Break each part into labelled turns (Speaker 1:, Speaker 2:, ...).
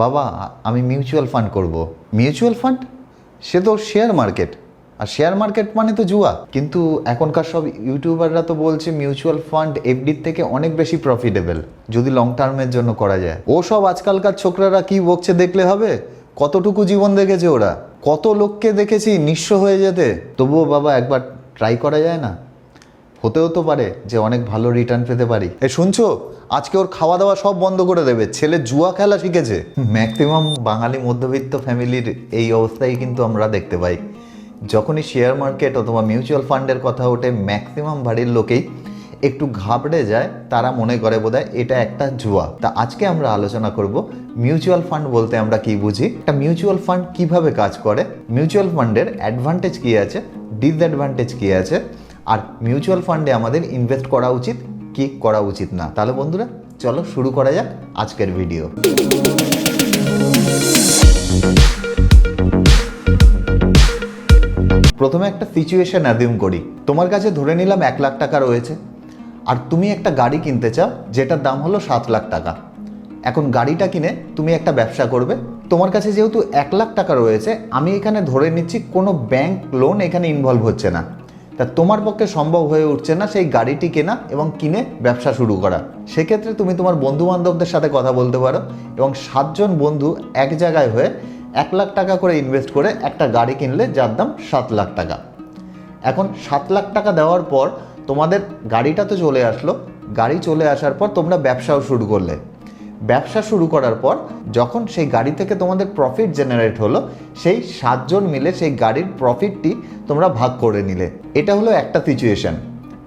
Speaker 1: বাবা আমি mutual fund করব। মিউচুয়াল ফান্ড সে তো শেয়ার মার্কেট, আর শেয়ার মার্কেট মানে তো জুয়া। কিন্তু এখনকার সব ইউটিউবাররা তো বলছে মিউচুয়াল ফান্ড এফডির থেকে অনেক বেশি প্রফিটেবল যদি লং টার্মের জন্য করা যায়। ও সব আজকালকার ছোকরারা কি বকছে দেখলে হবে? কতটুকু জীবন দেখেছে ওরা, কত লোককে দেখেছি নিঃস্ব হয়ে যেতে। তবুও বাবা একবার ট্রাই করা যায় না? হতেও তো পারে যে অনেক ভালো রিটার্ন পেতে পারি। শুনছো, আজকে ওর খাওয়া দাওয়া সব বন্ধ করে দেবে, ছেলে জুয়া খেলা শিখেছে। ম্যাক্সিমাম বাঙালি মধ্যবিত্ত ফ্যামিলির এই অবস্থাই কিন্তু আমরা দেখতে পাই। যখনই শেয়ার মার্কেট অথবা মিউচুয়াল ফান্ডের কথা ওঠে ম্যাক্সিমাম বাড়ির লোকেই একটু ঘাবড়ে যায়, তারা মনে করে বোধহয় এটা একটা জুয়া। তা আজকে আমরা আলোচনা করব মিউচুয়াল ফান্ড বলতে আমরা কি বুঝি, একটা মিউচুয়াল ফান্ড কিভাবে কাজ করে, মিউচুয়াল ফান্ডের অ্যাডভান্টেজ কী আছে, ডিসঅ্যাডভান্টেজ কী আছে, আর মিউচুয়াল ফান্ডে আমাদের ইনভেস্ট করা উচিত কি করা উচিত না। তাহলে বন্ধুরা চলো শুরু করা যাক আজকের ভিডিও। প্রথমে একটা সিচুয়েশন অ্যাজিউম করি, তোমার কাছে ধরে নিলাম 1 লাখ টাকা রয়েছে, আর তুমি একটা গাড়ি কিনতে চাও যেটার দাম হলো 7 লাখ টাকা। এখন গাড়িটা কিনে তুমি একটা ব্যবসা করবে। তোমার কাছে যেহেতু 1 লাখ টাকা রয়েছে, আমি এখানে ধরে নিচ্ছি কোনো ব্যাংক লোন এখানে ইনভলভ হচ্ছে না। তা তোমার পক্ষে সম্ভব হয়ে উঠছে না সেই গাড়িটি কেনা এবং কিনে ব্যবসা শুরু করা। সেক্ষেত্রে তুমি তোমার বন্ধু বান্ধবদের সাথে কথা বলতে পারো এবং 7 জন বন্ধু এক জায়গায় হয়ে 1 লাখ টাকা করে ইনভেস্ট করে একটা গাড়ি কিনলে যার দাম 7 লাখ টাকা। এখন 7 লাখ টাকা দেওয়ার পর তোমাদের গাড়িটা তো চলে আসলো, গাড়ি চলে আসার পর তোমরা ব্যবসাও শুরু করলে। ব্যবসা শুরু করার পর যখন সেই গাড়ি থেকে তোমাদের প্রফিট জেনারেট হলো, সেই 7 জন মিলে সেই গাড়ির প্রফিটটি তোমরা ভাগ করে নিলে। এটা হলো একটা সিচুয়েশন।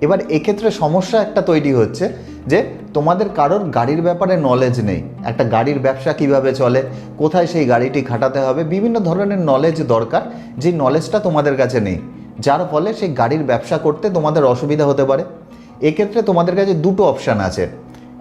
Speaker 1: এবার এক্ষেত্রে সমস্যা একটা তৈরি হচ্ছে যে তোমাদের কারোর গাড়ির ব্যাপারে নলেজ নেই। একটা গাড়ির ব্যবসা কিভাবে চলে, কোথায় সেই গাড়িটি খাটাতে হবে, বিভিন্ন ধরনের নলেজ দরকার, যে নলেজটা তোমাদের কাছে নেই, যার ফলে সেই গাড়ির ব্যবসা করতে তোমাদের অসুবিধা হতে পারে। এক্ষেত্রে তোমাদের কাছে দুটো অপশান আছে।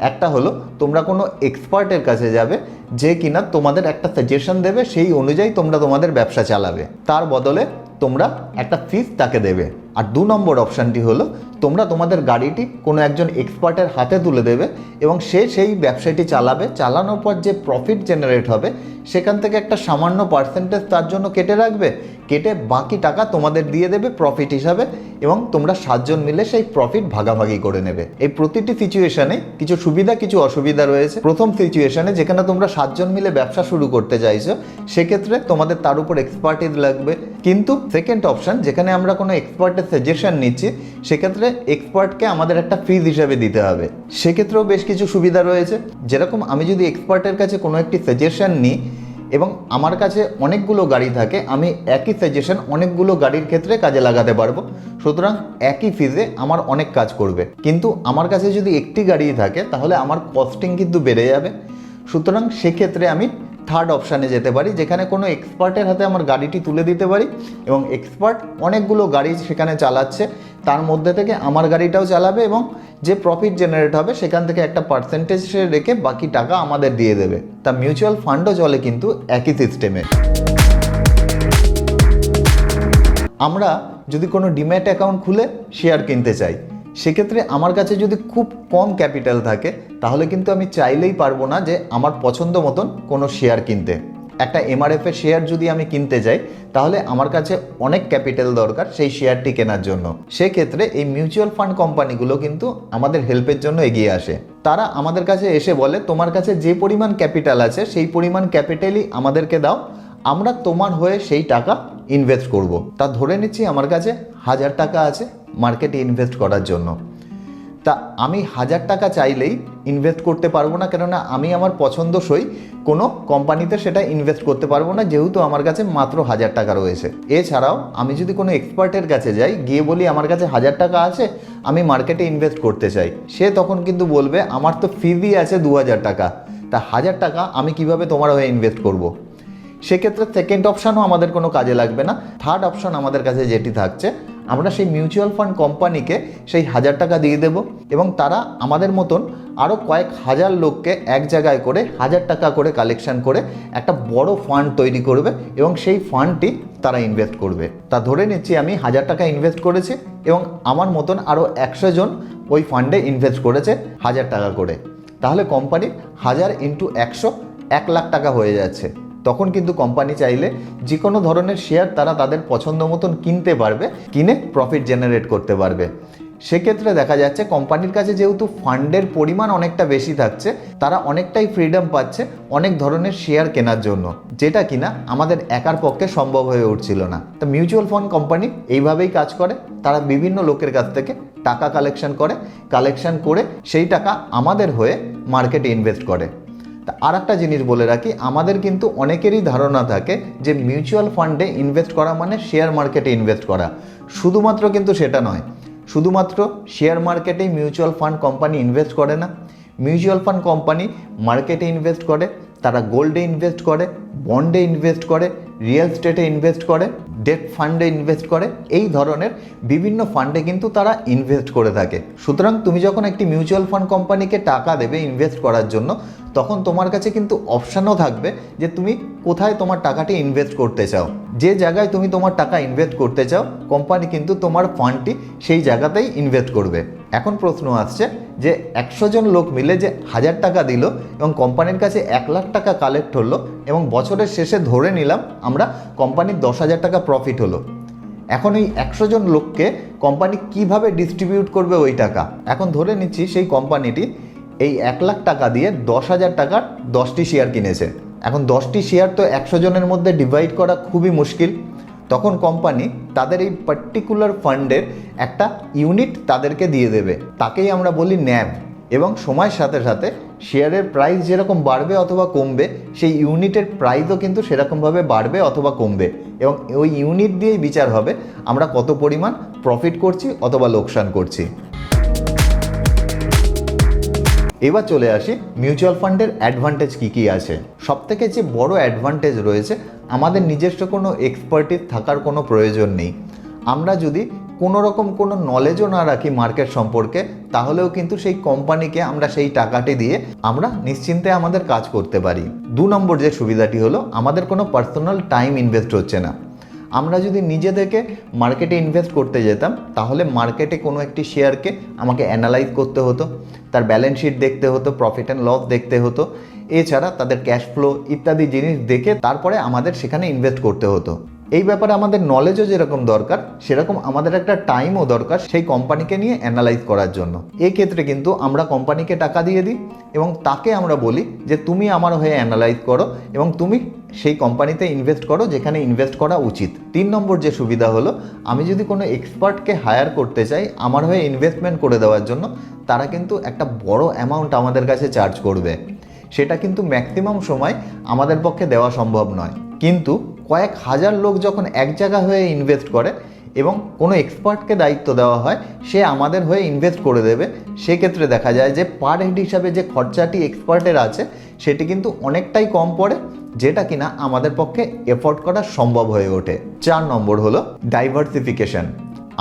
Speaker 1: একটা হলো তোমরা কোনো এক্সপার্টের কাছে যাবে, যে কিনা তোমাদের একটা সাজেশন দেবে, সেই অনুযায়ী তোমরা তোমাদের ব্যবসা চালাবে, তার বদলে তোমরা একটা ফিস তাকে দেবে। আর 2 নম্বর অপশানটি হলো তোমরা তোমাদের গাড়িটি কোনো একজন এক্সপার্টের হাতে তুলে দেবে এবং সে সেই ব্যবসাটি চালাবে। চালানোর পর যে প্রফিট জেনারেট হবে সেখান থেকে একটা সামান্য পার্সেন্টেজ তার জন্য কেটে রাখবে, কেটে বাকি টাকা তোমাদের দিয়ে দেবে প্রফিট হিসাবে, এবং তোমরা 7 জন মিলে সেই প্রফিট ভাগাভাগি করে নেবে। এই প্রতিটি সিচুয়েশনে কিছু সুবিধা কিছু অসুবিধা রয়েছে। প্রথম সিচুয়েশনে যেখানে তোমরা 7 জন মিলে ব্যবসা শুরু করতে চাইছো, সেক্ষেত্রে তোমাদের তার উপর এক্সপার্টিজ লাগবে। কিন্তু সেকেন্ড অপশান, যেখানে আমরা কোনো এক্সপার্টের সাজেশন নিচ্ছি, সেক্ষেত্রে এক্সপার্টকে আমাদের একটা ফিজ হিসাবে দিতে হবে। সেক্ষেত্রেও বেশ কিছু সুবিধা রয়েছে। যেরকম আমি যদি এক্সপার্টের কাছে কোনো একটি সাজেশন নিই এবং আমার কাছে অনেকগুলো গাড়ি থাকে, আমি একই সাজেশন অনেকগুলো গাড়ির ক্ষেত্রে কাজে লাগাতে পারবো। সুতরাং একই ফিজে আমার অনেক কাজ করবে। কিন্তু আমার কাছে যদি একটি গাড়ি থাকে তাহলে আমার কস্টিং কিন্তু বেড়ে যাবে। সুতরাং সেক্ষেত্রে আমি থার্ড অপশানে যেতে পারি, যেখানে কোনো এক্সপার্টের হাতে আমার গাড়িটি তুলে দিতে পারি এবং এক্সপার্ট অনেকগুলো গাড়ি সেখানে চালাচ্ছে, তার মধ্যে থেকে আমার গাড়িটাও চালাবে এবং যে প্রফিট জেনারেট হবে সেখান থেকে একটা পার্সেন্টেজ রেখে বাকি টাকা আমাদের দিয়ে দেবে। তা মিউচুয়াল ফান্ডও চলে কিন্তু একই সিস্টেমে। আমরা যদি কোনো ডিম্যাট অ্যাকাউন্ট খুলে শেয়ার কিনতে চাই, সেক্ষেত্রে আমার কাছে যদি খুব কম ক্যাপিটাল থাকে তাহলে কিন্তু আমি চাইলেই পারবো না যে আমার পছন্দ মতন কোনো শেয়ার কিনতে। একটা এমআরএফ এর শেয়ার যদি আমি কিনতে যাই তাহলে আমার কাছে অনেক ক্যাপিটাল দরকার সেই শেয়ারটি কেনার জন্য। সেক্ষেত্রে এই মিউচুয়াল ফান্ড কোম্পানিগুলো কিন্তু আমাদের হেল্পের জন্য এগিয়ে আসে। তারা আমাদের কাছে এসে বলে তোমার কাছে যে পরিমাণ ক্যাপিটাল আছে সেই পরিমাণ ক্যাপিটালই আমাদেরকে দাও, আমরা তোমার হয়ে সেই টাকা ইনভেস্ট করব। তা ধরে নিচ্ছি আমার কাছে 1000 টাকা আছে মার্কেটে ইনভেস্ট করার জন্য। তা আমি 1000 টাকা চাইলেই ইনভেস্ট করতে পারবো না, কেননা আমি আমার পছন্দসই কোনো কোম্পানিতে সেটা ইনভেস্ট করতে পারবো না, যেহেতু আমার কাছে মাত্র 1000 টাকা রয়েছে। এছাড়াও আমি যদি কোনো এক্সপার্টের কাছে যাই, গিয়ে বলি আমার কাছে 1000 টাকা আছে, আমি মার্কেটে ইনভেস্ট করতে চাই, সে তখন কিন্তু বলবে আমার তো ফিজই আছে 2000 টাকা, তা 1000 টাকা আমি কিভাবে তোমার হয়ে ইনভেস্ট করব। সেক্ষেত্রে সেকেন্ড অপশানও আমাদের কোনো কাজে লাগবে না। থার্ড অপশান আমাদের কাছে যেটি থাকছে, আমরা সেই মিউচুয়াল ফান্ড কোম্পানিকে সেই 1000 টাকা দিয়ে দেব এবং তারা আমাদের মতন আরও কয়েক হাজার লোককে এক জায়গায় করে 1000 টাকা করে কালেকশন করে একটা বড় ফান্ড তৈরি করবে এবং সেই ফান্ডটি তারা ইনভেস্ট করবে। তা ধরে নিচ্ছি আমি 1000 টাকা ইনভেস্ট করেছি এবং আমার মতন আরও 100 জন ওই ফান্ডে ইনভেস্ট করেছে 1000 টাকা করে। তাহলে কোম্পানির 1000 × 100 1,00,000 টাকা হয়ে যাচ্ছে, তখন কিন্তু কোম্পানি চাইলে যে কোনো ধরনের শেয়ার তারা তাদের পছন্দ মতন কিনতে পারবে, কিনে প্রফিট জেনারেট করতে পারবে। সেক্ষেত্রে দেখা যাচ্ছে কোম্পানির কাছে যেহেতু ফান্ডের পরিমাণ অনেকটা বেশি থাকছে, তারা অনেকটাই ফ্রিডম পাচ্ছে অনেক ধরনের শেয়ার কেনার জন্য, যেটা কিনা আমাদের একার পক্ষে সম্ভব হয়ে উঠছিল না। তো মিউচুয়াল ফান্ড কোম্পানি এইভাবেই কাজ করে, তারা বিভিন্ন লোকের কাছ থেকে টাকা কালেকশন করে সেই টাকা আমাদের হয়ে মার্কেটে ইনভেস্ট করে। তা আর একটা জিনিস বলে রাখি, আমাদের কিন্তু অনেকেরই ধারণা থাকে যে মিউচুয়াল ফান্ডে ইনভেস্ট করা মানে শেয়ার মার্কেটে ইনভেস্ট করা। শুধুমাত্র কিন্তু সেটা নয়, শুধুমাত্র শেয়ার মার্কেটেই মিউচুয়াল ফান্ড কোম্পানি ইনভেস্ট করে না। মিউচুয়াল ফান্ড কোম্পানি মার্কেটে ইনভেস্ট করে, তারা গোল্ডে ইনভেস্ট করে, বন্ডে ইনভেস্ট করে, রিয়েল স্টেটে ইনভেস্ট করে, ডেট ফান্ডে ইনভেস্ট করে, এই ধরনের বিভিন্ন ফান্ডে কিন্তু তারা ইনভেস্ট করে থাকে। সুতরাং তুমি যখন একটি মিউচুয়াল ফান্ড কোম্পানিকে টাকা দেবে ইনভেস্ট করার জন্য, তখন তোমার কাছে কিন্তু অপশানও থাকবে যে তুমি কোথায় তোমার টাকাটি ইনভেস্ট করতে চাও। যে জায়গায় তুমি তোমার টাকা ইনভেস্ট করতে চাও, কোম্পানি কিন্তু তোমার ফান্ডটি সেই জায়গাতেই ইনভেস্ট করবে। এখন প্রশ্ন আসছে যে 100 জন লোক মিলে যে 1000 টাকা দিল এবং কোম্পানির কাছে 1,00,000 টাকা কালেক্ট হলো এবং বছরের শেষে ধরে নিলাম আমরা কোম্পানির 10,000 টাকা প্রফিট হলো। এখন এই 100 জন লোককে কোম্পানি কিভাবে ডিস্ট্রিবিউট করবে ওই টাকা? এখন ধরে নিচ্ছি সেই কোম্পানিটি এই 1,00,000 টাকা দিয়ে 10,000 টাকার 10টি শেয়ার কিনেছে। এখন 10টি শেয়ার তো 100 জনের মধ্যে ডিভাইড করা খুবই মুশকিল। তখন কোম্পানি তাদের এই পার্টিকুলার ফান্ডের একটা ইউনিট তাদেরকে দিয়ে দেবে, তাকেই আমরা বলি ন্যাভ। এবং সময়ের সাথে সাথে শেয়ারের প্রাইস যেরকম বাড়বে অথবা কমবে, সেই ইউনিটের প্রাইসও কিন্তু সেরকমভাবে বাড়বে অথবা কমবে, এবং ওই ইউনিট দিয়েই বিচার হবে আমরা কত পরিমাণ প্রফিট করছি অথবা লোকসান করছি। এবার চলে আসি মিউচুয়াল ফান্ডের অ্যাডভান্টেজ কী আছে। সবথেকে যে বড় অ্যাডভান্টেজ রয়েছে, আমাদের নিজস্ব কোনো এক্সপার্টিস থাকার কোনো প্রয়োজন নেই। আমরা যদি কোনো রকম কোনো নলেজও না রাখি মার্কেট সম্পর্কে, তাহলেও কিন্তু সেই কোম্পানিকে আমরা সেই টাকাটি দিয়ে আমরা নিশ্চিন্তে আমাদের কাজ করতে পারি। 2 নম্বর যে সুবিধাটি হলো, আমাদের কোনো পার্সোনাল টাইম ইনভেস্ট হচ্ছে না। আমরা যদি নিজে থেকে মার্কেটে ইনভেস্ট করতে যেতাম, তাহলে মার্কেটে কোনো একটি শেয়ারকে আমাকে অ্যানালাইজ করতে হতো, তার ব্যালেন্স শিট দেখতে হতো, প্রফিট অ্যান্ড লস দেখতে হতো, এছাড়া তাদের ক্যাশ ফ্লো ইত্যাদি জিনিস দেখে তারপরে আমাদের সেখানে ইনভেস্ট করতে হতো। এই ব্যাপারে আমাদের নলেজও যেরকম দরকার, সেরকম আমাদের একটা টাইমও দরকার সেই কোম্পানিকে নিয়ে অ্যানালাইজ করার জন্য। এই ক্ষেত্রে কিন্তু আমরা কোম্পানিকে টাকা দিয়ে দিই এবং তাকে আমরা বলি যে তুমি আমার হয়ে অ্যানালাইজ করো এবং তুমি সেই কোম্পানিতে ইনভেস্ট করো যেখানে ইনভেস্ট করা উচিত। 3 নম্বর যে সুবিধা হলো, আমি যদি কোনো এক্সপার্টকে হায়ার করতে চাই আমার হয়ে ইনভেস্টমেন্ট করে দেওয়ার জন্য, তারা কিন্তু একটা বড় অ্যামাউন্ট আমাদের কাছে চার্জ করবে। সেটা কিন্তু ম্যাক্সিমাম সময় আমাদের পক্ষে দেওয়া সম্ভব নয়। কিন্তু কয়েক হাজার লোক যখন এক জায়গা হয়ে ইনভেস্ট করে এবং কোনো এক্সপার্টকে দায়িত্ব দেওয়া হয় সে আমাদের হয়ে ইনভেস্ট করে দেবে, সেক্ষেত্রে দেখা যায় যে পার হেড হিসাবে যে খরচাটি এক্সপার্টের আছে সেটি কিন্তু অনেকটাই কম পড়ে, যেটা কিনা আমাদের পক্ষে এফোর্ড করা সম্ভব হয়ে ওঠে। 4 নম্বর হলো ডাইভার্সিফিকেশন।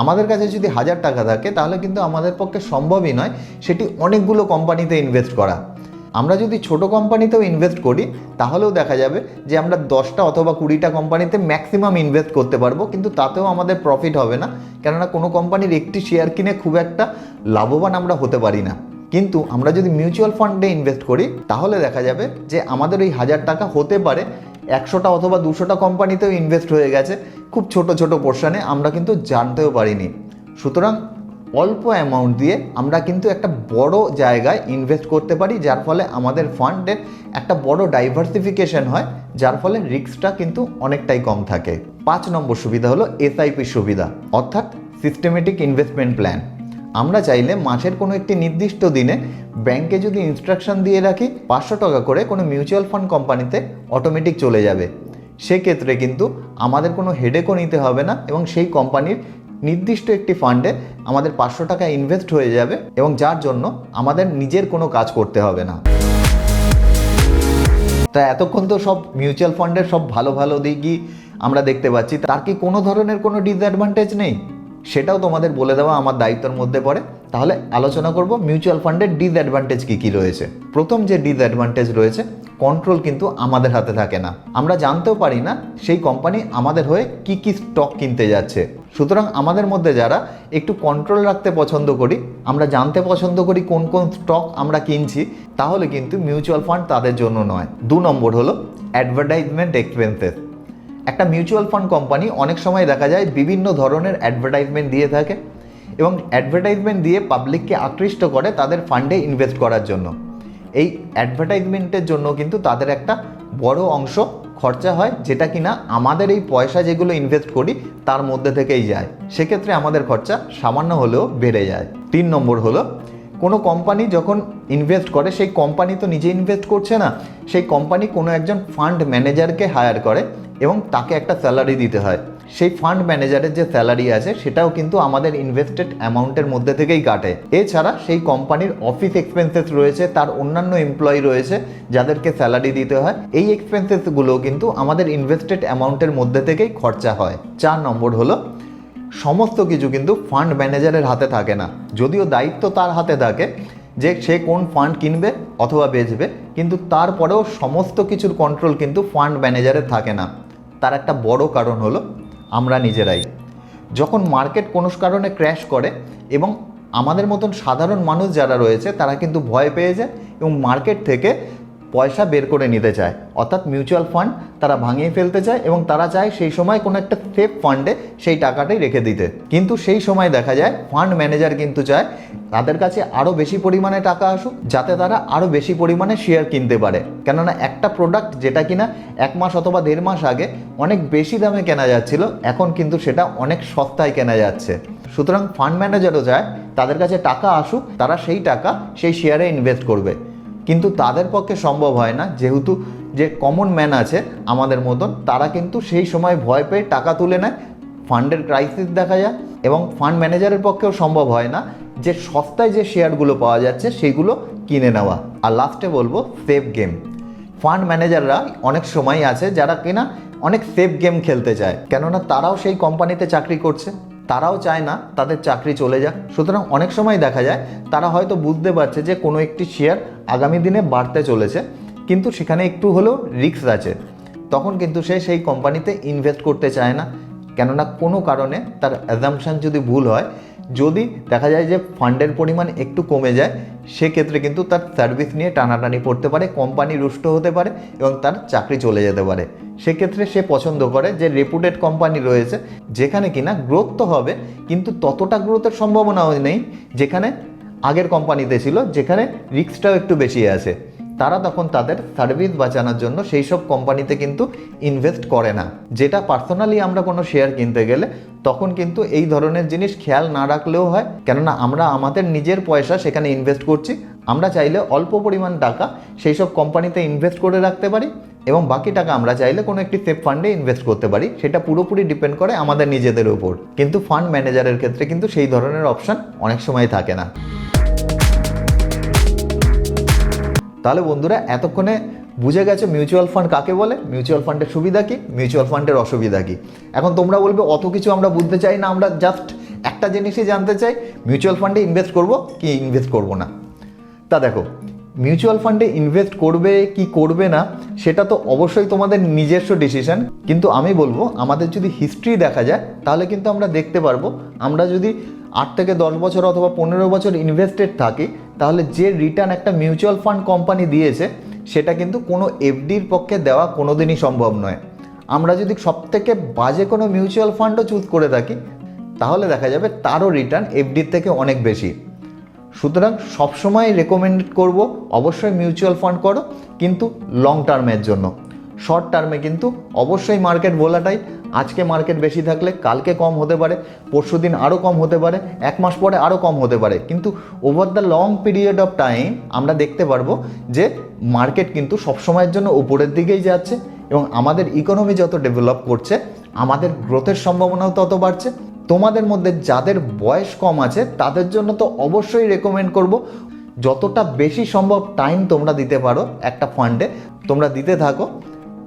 Speaker 1: আমাদের কাছে যদি 1000 টাকা থাকে, তাহলে কিন্তু আমাদের পক্ষে সম্ভবই নয় সেটি অনেকগুলো কোম্পানিতে ইনভেস্ট করা। আমরা যদি ছোট কোম্পানিতেও ইনভেস্ট করি, তাহলেও দেখা যাবে যে আমরা 10টা অথবা 20টা কোম্পানিতে ম্যাক্সিমাম ইনভেস্ট করতে পারবো, কিন্তু তাতেও আমাদের প্রফিট হবে না, কেননা কোনো কোম্পানির একটি শেয়ার কিনে খুব একটা লাভবান আমরা হতে পারি না। কিন্তু আমরা যদি মিউচুয়াল ফান্ডে ইনভেস্ট করি, তাহলে দেখা যাবে যে আমাদের ওই 1000 টাকা হতে পারে 100টা অথবা 200টা কোম্পানিতেও ইনভেস্ট হয়ে গেছে, খুব ছোট ছোট পোর্শনে, আমরা কিন্তু জানতেও পারিনি। সুতরাং অল্প অ্যামাউন্ট দিয়ে আমরা কিন্তু একটা বড় জায়গায় ইনভেস্ট করতে পারি, যার ফলে আমাদের ফান্ডের একটা বড় ডাইভার্সিফিকেশন হয়, যার ফলে রিস্কটা কিন্তু অনেকটাই কম থাকে। 5 নম্বর সুবিধা হলো এসআইপি সুবিধা, অর্থাৎ সিস্টেমেটিক ইনভেস্টমেন্ট প্ল্যান। আমরা চাইলে মাসের কোনো একটি নির্দিষ্ট দিনে ব্যাংকে যদি ইনস্ট্রাকশন দিয়ে রাখি 500 টাকা করে কোনো মিউচুয়াল ফান্ড কোম্পানিতে অটোমেটিক চলে যাবে। সেক্ষেত্রে কিন্তু আমাদের কোনো হেডেকও নিতে হবে না এবং সেই কোম্পানির নির্দিষ্ট একটি ফান্ডে আমাদের 500 টাকা ইনভেস্ট হয়ে যাবে এবং যার জন্য আমাদের নিজের কোনো কাজ করতে হবে না। তা এতক্ষণ তো সব মিউচুয়াল ফান্ডের সব ভালো ভালো দিকই আমরা দেখতে পাচ্ছি, তার কি কোনো ধরনের কোনো ডিসঅ্যাডভান্টেজ নেই? সেটাও তোমাদের বলে দেওয়া আমার দায়িত্বের মধ্যে পড়ে। তাহলে আলোচনা করব মিউচুয়াল ফান্ডের ডিসঅ্যাডভান্টেজ কী রয়েছে। প্রথম যে ডিসঅ্যাডভান্টেজ রয়েছে, কন্ট্রোল কিন্তু আমাদের হাতে থাকে না। আমরা জানতেও পারি না সেই কোম্পানি আমাদের হয়ে কি কি স্টক কিনতে যাচ্ছে। সুতরাং আমাদের মধ্যে যারা একটু কন্ট্রোল রাখতে পছন্দ করি, আমরা জানতে পছন্দ করি কোন কোন স্টক আমরা কিনছি, তাহলে কিন্তু মিউচুয়াল ফান্ড তাদের জন্য নয়। 2 নম্বর হলো অ্যাডভার্টাইজমেন্ট এক্সপেন্সেস। একটা মিউচুয়াল ফান্ড কোম্পানি অনেক সময় দেখা যায় বিভিন্ন ধরনের অ্যাডভার্টাইজমেন্ট দিয়ে থাকে এবং অ্যাডভার্টাইজমেন্ট দিয়ে পাবলিককে আকৃষ্ট করে তাদের ফান্ডে ইনভেস্ট করার জন্য। এই অ্যাডভার্টাইজমেন্টের জন্য কিন্তু তাদের একটা বড় অংশ খরচা হয়, যেটা কিনা আমাদের এই পয়সা যেগুলো ইনভেস্ট করি তার মধ্যে থেকেই যায়। সেক্ষেত্রে আমাদের খরচা সামান্য হলেও বেড়ে যায়। 3 নম্বর হলো কোনো কোম্পানি যখন ইনভেস্ট করে, সেই কোম্পানি তো নিজে ইনভেস্ট করছে না, সেই কোম্পানি কোনো একজন ফান্ড ম্যানেজারকে হায়ার করে এবং তাকে একটা স্যালারি দিতে হয়। সেই ফান্ড ম্যানেজারের যে স্যালারি আছে সেটাও কিন্তু আমাদের ইনভেস্টেড অ্যামাউন্টের মধ্যে থেকেই কাটে। এছাড়া সেই কোম্পানির অফিস এক্সপেন্সেস রয়েছে, তার অন্যান্য এমপ্লয়ি রয়েছে যাদেরকে স্যালারি দিতে হয়। এই এক্সপেন্সেসগুলো কিন্তু আমাদের ইনভেস্টেড অ্যামাউন্টের মধ্যে থেকেই খরচা হয়। 4 নম্বর হলো সমস্ত কিছু কিন্তু ফান্ড ম্যানেজারের হাতে থাকে না, যদিও দায়িত্ব তার হাতে থাকে যে সে কোন ফান্ড কিনবে অথবা বেচবে, কিন্তু তারপরেও সমস্ত কিছুর কন্ট্রোল কিন্তু ফান্ড ম্যানেজারের থাকে না। তার একটা বড় কারণ হলো আমরা নিজেরাই। যখন মার্কেট কোনো কারণে ক্র্যাশ করে এবং আমাদের মতন সাধারণ মানুষ যারা রয়েছে তারা কিন্তু ভয় পেয়ে যায় এবং মার্কেট থেকে পয়সা বের করে নিতে চায়, অর্থাৎ মিউচুয়াল ফান্ড তারা ভাঙিয়ে ফেলতে চায় এবং তারা চায় সেই সময় কোনো একটা সেফ ফান্ডে সেই টাকাটাই রেখে দিতে। কিন্তু সেই সময় দেখা যায় ফান্ড ম্যানেজার কিন্তু চায় তাদের কাছে আরও বেশি পরিমাণে টাকা আসুক, যাতে তারা আরও বেশি পরিমাণে শেয়ার কিনতে পারে। কেননা একটা প্রোডাক্ট যেটা কিনা 1 মাস অথবা 1.5 মাস আগে অনেক বেশি দামে কেনা যাচ্ছিল, এখন কিন্তু সেটা অনেক সস্তায় কেনা যাচ্ছে। সুতরাং ফান্ড ম্যানেজারও চায় তাদের কাছে টাকা আসুক, তারা সেই টাকা সেই শেয়ারে ইনভেস্ট করবে। কিন্তু তাদের পক্ষে সম্ভব হয় না, যেহেতু যে কমন ম্যান আছে আমাদের মতন, তারা কিন্তু সেই সময় ভয় পেয়ে টাকা তুলে নেয়, ফান্ডের ক্রাইসিস দেখা যায় এবং ফান্ড ম্যানেজারের পক্ষেও সম্ভব হয় না যে সস্তায় যে শেয়ারগুলো পাওয়া যাচ্ছে সেইগুলো কিনে নেওয়া। আর লাস্টে বলবো সেফ গেম। ফান্ড ম্যানেজাররা অনেক সময় আছে যারা কিনা অনেক সেফ গেম খেলতে চায়, কেননা তারাও সেই কোম্পানিতে চাকরি করছে, তারাও চায় না তাদের চাকরি চলে যাক। সুতরাং অনেক সময় দেখা যায় তারা হয়তো বুঝতে পারছে যে কোনো একটি শেয়ার আগামী দিনে বাড়তে চলেছে, কিন্তু সেখানে একটু হলেও রিস্ক আছে, তখন কিন্তু সে সেই কোম্পানিতে ইনভেস্ট করতে চায় না। কেননা কোনো কারণে তার অ্যাজাম্পশন যদি ভুল হয়, যদি দেখা যায় যে ফান্ডের পরিমাণ একটু কমে যায়, সেক্ষেত্রে কিন্তু তার সার্ভিস নিয়ে টানাটানি পড়তে পারে, কোম্পানি রুষ্ট হতে পারে এবং তার চাকরি চলে যেতে পারে। সেক্ষেত্রে সে পছন্দ করে যে রেপুটেড কোম্পানি রয়েছে যেখানে কিনা গ্রোথ তো হবে, কিন্তু ততটা গ্রোথের সম্ভাবনাও নেই যেখানে আগের কোম্পানিতে ছিল, যেখানে রিস্কটাও একটু বেশি আছে। তারা তখন তাদের সার্ভিস বাঁচানোর জন্য সেই সব কোম্পানিতে কিন্তু ইনভেস্ট করে না। যেটা পার্সোনালি আমরা কোনো শেয়ার কিনতে গেলে তখন কিন্তু এই ধরনের জিনিস খেয়াল না রাখলেও হয়, কেননা আমরা আমাদের নিজের পয়সা সেখানে ইনভেস্ট করছি। আমরা চাইলে অল্প পরিমাণ টাকা সেই সব কোম্পানিতে ইনভেস্ট করে রাখতে পারি এবং বাকি টাকা আমরা চাইলে কোনো একটি সেফ ফান্ডে ইনভেস্ট করতে পারি। সেটা পুরোপুরি ডিপেন্ড করে আমাদের নিজেদের উপর। কিন্তু ফান্ড ম্যানেজারের ক্ষেত্রে কিন্তু সেই ধরনের অপশান অনেক সময় থাকে না। তাহলে বন্ধুরা, এতক্ষণে বুঝে গেছে মিউচুয়াল ফান্ড কাকে বলে, মিউচুয়াল ফান্ডের সুবিধা কী, মিউচুয়াল ফান্ডের অসুবিধা কী। এখন তোমরা বলবে অত কিছু আমরা বুঝতে চাই না, আমরা জাস্ট একটা জিনিসই জানতে চাই, মিউচুয়াল ফান্ডে ইনভেস্ট করব কি ইনভেস্ট করব না। তা দেখো, মিউচুয়াল ফান্ডে ইনভেস্ট করবে কি করবে না সেটা তো অবশ্যই তোমাদের নিজস্ব ডিসিশন, কিন্তু আমি বলবো আমাদের যদি হিস্ট্রি দেখা যায় তাহলে কিন্তু আমরা দেখতে পারবো, আমরা যদি 8 থেকে 10 বছর অথবা 15 বছর ইনভেস্টেড থাকি, তাহলে যে রিটার্ন একটা মিউচুয়াল ফান্ড কোম্পানি দিয়েছে সেটা কিন্তু কোনো এফডির পক্ষে দেওয়া কোনোদিনই সম্ভব নয়। আমরা যদি সবথেকে বাজে কোনো মিউচুয়াল ফান্ডও চুজ করে থাকি তাহলে দেখা যাবে তারও রিটার্ন এফডির থেকে অনেক বেশি। সুতরাং সবসময় রেকমেন্ড করব অবশ্যই মিউচুয়াল ফান্ড করো, কিন্তু লং টার্মের জন্য। শর্ট টার্মে কিন্তু অবশ্যই মার্কেট ভোলাটাইল, আজকে মার্কেট বেশি থাকলে কালকে কম হতে পারে, পরশুদিন আরও কম হতে পারে, 1 মাস পরে আরও কম হতে পারে, কিন্তু over the long period of time আমরা দেখতে পারবো যে মার্কেট কিন্তু সবসময়ের জন্য উপরের দিকেই যাচ্ছে এবং আমাদের ইকোনমি যত ডেভেলপ করছে আমাদের গ্রোথের সম্ভাবনাও তত বাড়ছে। তোমাদের মধ্যে যাদের বয়স কম আছে তাদের জন্য তো অবশ্যই রেকমেন্ড করব যতটা বেশি সম্ভব টাইম তোমরা দিতে পারো একটা ফান্ডে, তোমরা দিতে থাকো,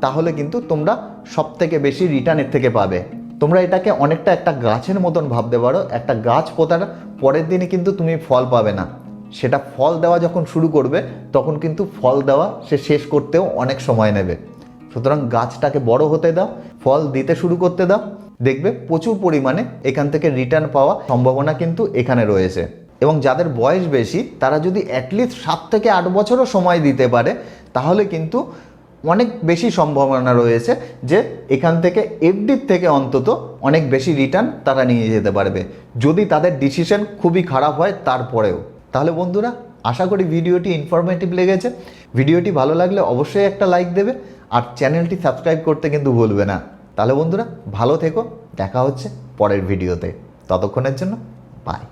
Speaker 1: তাহলে কিন্তু তোমরা সব থেকে বেশি রিটার্নের থেকে পাবে। তোমরা এটাকে অনেকটা একটা গাছের মতন ভাবতে পারো। একটা গাছ পোতার পরের দিনই কিন্তু তুমি ফল পাবে না, সেটা ফল দেওয়া যখন শুরু করবে তখন কিন্তু ফল দেওয়া সে শেষ করতেও অনেক সময় নেবে। সুতরাং গাছটাকে বড় হতে দাও, ফল দিতে শুরু করতে দাও, দেখবে প্রচুর পরিমাণে এখান থেকে রিটার্ন পাওয়া সম্ভাবনা কিন্তু এখানে রয়েছে। এবং যাদের বয়স বেশি তারা যদি অ্যাটলিস্ট 7 থেকে 8 বছরও সময় দিতে পারে তাহলে কিন্তু অনেক বেশি সম্ভাবনা রয়েছে যে এখান থেকে এফডির থেকে অন্তত অনেক বেশি রিটার্ন তারা নিয়ে যেতে পারবে, যদি তাদের ডিসিশন খুবই খারাপ হয় তারপরেও। তাহলে বন্ধুরা, আশা করি ভিডিওটি ইনফরমেটিভ লেগেছে। ভিডিওটি ভালো লাগলে অবশ্যই একটা লাইক দেবে আর চ্যানেলটি সাবস্ক্রাইব করতে কিন্তু ভুলবে না। তাহলে বন্ধুরা, ভালো থেকো, দেখা হচ্ছে পরের ভিডিওতে। ততক্ষণের জন্য বাই।